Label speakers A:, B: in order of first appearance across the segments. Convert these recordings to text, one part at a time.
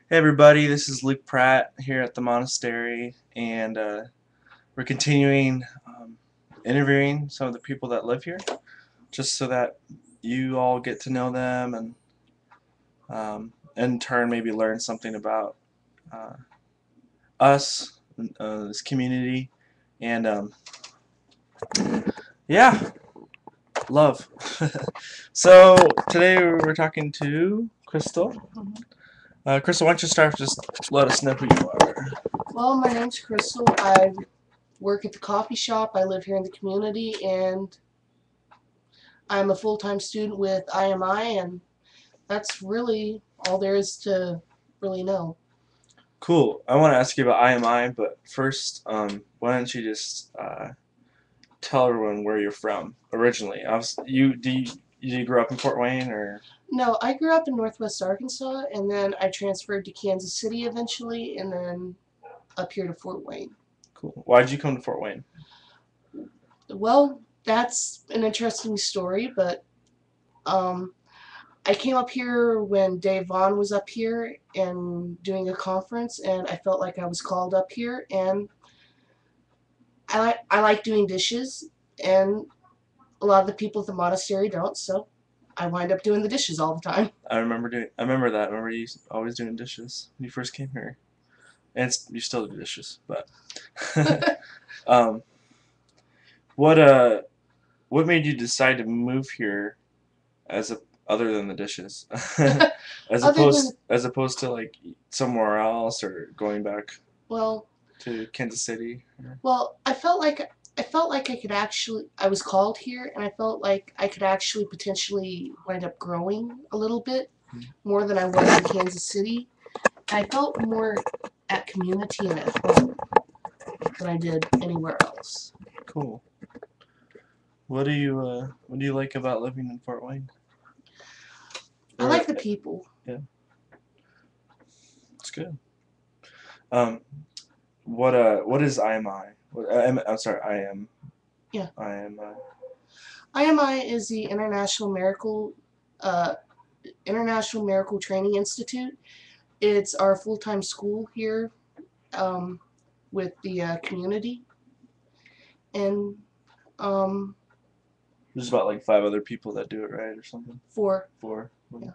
A: Hey everybody, this is Luke Pratt here at the monastery, and we're continuing interviewing some of the people that live here, just so that you all get to know them and in turn maybe learn something about uh, us, this community, and yeah, love. So today we're talking to Crystal. Crystal, why don't you start? Just let us know who you are.
B: Well, my name's Crystal. I work at the coffee shop. I live here in the community, and I'm a full-time student with IMI, and that's really all there is to really know.
A: Cool. I want to ask you about IMI, but first, why don't you just tell everyone where you're from originally? You grow up in Fort Wayne or
B: No, I grew up in Northwest Arkansas, and then I transferred to Kansas City eventually, and then up here to Fort Wayne.
A: cool? Why'd you come to Fort Wayne?
B: Well, that's an interesting story, but um, I came up here when Dave Vaughn was up here and doing a conference, and I felt like I was called up here, and I like doing dishes, and a lot of the people at the monastery don't, so I wind up doing the dishes all the time.
A: I remember that. I remember you always doing dishes when you first came here, and you still do dishes. But um, what what made you decide to move here as a other than the dishes,
B: Other than,
A: as opposed to like somewhere else or going back
B: well,
A: to Kansas City?
B: well, I felt like I could actually I was called here, and I felt like I could actually potentially wind up growing a little bit more than I was in Kansas City. I felt more at community and at home than I did anywhere else.
A: Cool. What do you like about living in Fort Wayne?
B: I
A: Or
B: like the people.
A: yeah, it's good. Um, what is IMI? I'm sorry,
B: Yeah.
A: I am
B: IMI is the uh, International Miracle Training Institute. It's our full-time school here um, with the community, and um,
A: there's about like five other people that do it, right, or something.
B: for
A: Four.
B: yeah.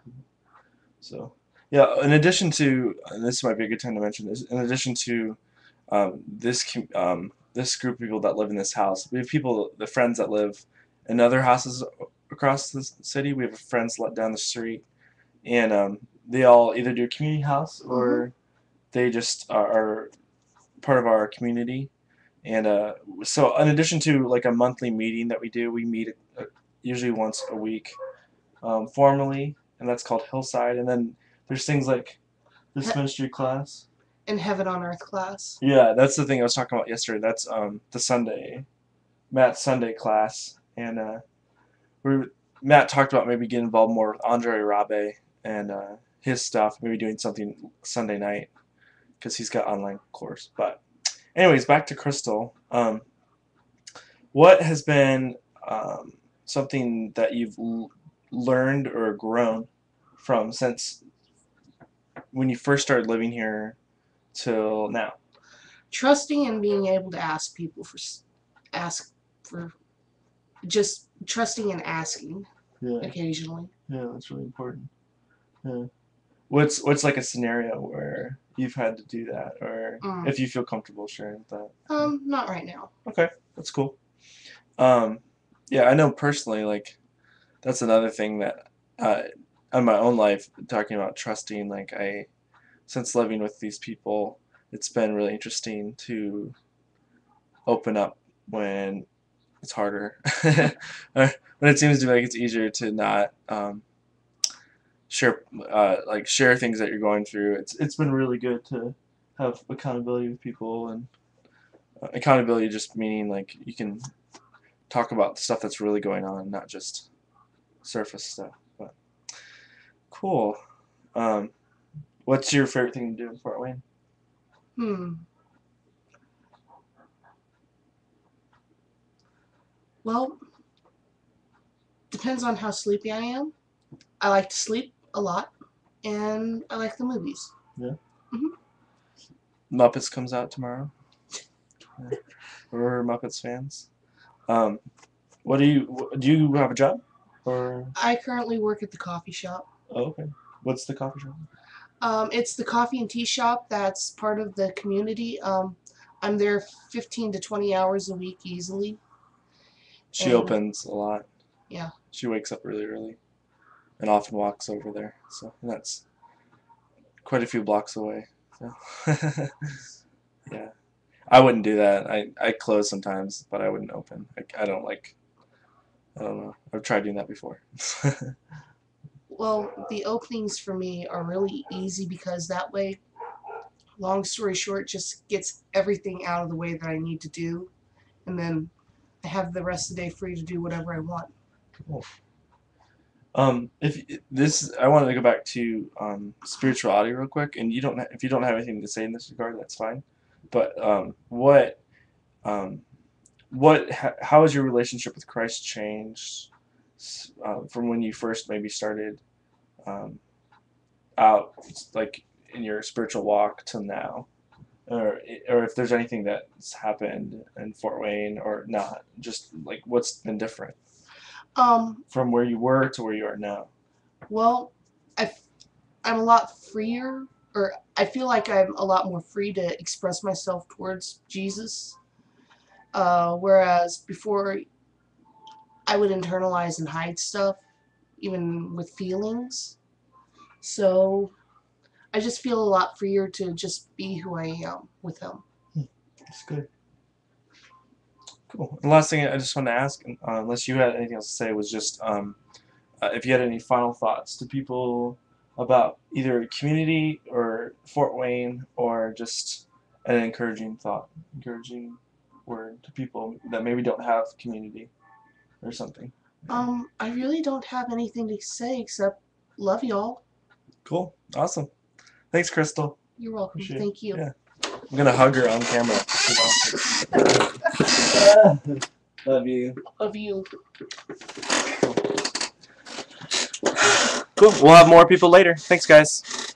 A: So yeah, in addition to, and this might be a good time to mention this, in addition to this group of people that live in this house, we have people, the friends that live in other houses across the city. We have friends let down the street, and they all either do a community house
B: Mm-hmm.
A: or they just are part of our community. And so, in addition to like a monthly meeting that we do, we meet usually once a week formally, and that's called Hillside. And then there's things like this ministry class.
B: And Heaven on Earth class.
A: Yeah, that's the thing I was talking about yesterday. That's the Matt's Sunday class, and we Matt talked about maybe getting involved more with Andre Rabe and his stuff, maybe doing something Sunday night because he's got online course. But anyways, back to Crystal. What has been something that you've learned or grown from since when you first started living here till now?
B: Trusting and being able to ask for just trusting and asking
A: Yeah,
B: occasionally.
A: yeah, that's really important. Yeah. What's like a scenario where you've had to do that, or
B: Mm.
A: if you feel comfortable sharing with that?
B: Not right now.
A: Okay, that's cool. Um, yeah, I know personally, like that's another thing that uh, in my own life, talking about trusting. Like since living with these people, it's been really interesting to open up when it's harder, when it seems to be like it's easier to not share things that you're going through. It's been really good to have accountability with people, and accountability just meaning like you can talk about the stuff that's really going on, not just surface stuff. But cool. Um, what's your favorite thing to do in Fort Wayne?
B: Hmm. Well, depends on how sleepy I am. I like to sleep a lot, and I like the movies.
A: Yeah.
B: Hmm.
A: Muppets comes out tomorrow. Yeah. We're Muppets fans. Um, what do you have a job? Or
B: I currently work at the coffee shop.
A: oh, okay. What's the coffee shop?
B: It's the coffee and tea shop that's part of the community. I'm there 15 to 20 hours a week easily.
A: She
B: And
A: opens a lot.
B: yeah.
A: She wakes up really early and often walks over there. So that's quite a few blocks away. So yeah. I wouldn't do that. I close sometimes, but I wouldn't open. I don't like. I don't know. I've tried doing that before.
B: Well, the openings for me are really easy because that way, long story short, just gets everything out of the way that I need to do. And then I have the rest of the day free to do whatever I want.
A: Cool. If this, I wanted to go back to spirituality real quick, and if you don't have anything to say in this regard, that's fine. But um, how has your relationship with Christ changed from when you first maybe started um, out, like in your spiritual walk to now, or if there's anything that's happened in Fort Wayne or not, just like what's been different
B: Um,
A: from where you were to where you are now.
B: well, I, I'm a lot freer, or I feel like I'm a lot more free to express myself towards Jesus. Whereas before, I would internalize and hide stuff, even with feelings. So I just feel a lot freer to just be who I am with him.
A: That's good. Cool. The last thing I just wanted to ask, unless you had anything else to say, was just if you had any final thoughts to people about either community or Fort Wayne, or just an encouraging word to people that maybe don't have community or something. Yeah.
B: I really don't have anything to say except love y'all.
A: Cool. Awesome. Thanks, Crystal.
B: You're welcome.
A: Appreciate it.
B: Thank you.
A: Yeah. I'm gonna hug her on camera. Love you.
B: Love you.
A: Cool. We'll have more people later. Thanks, guys.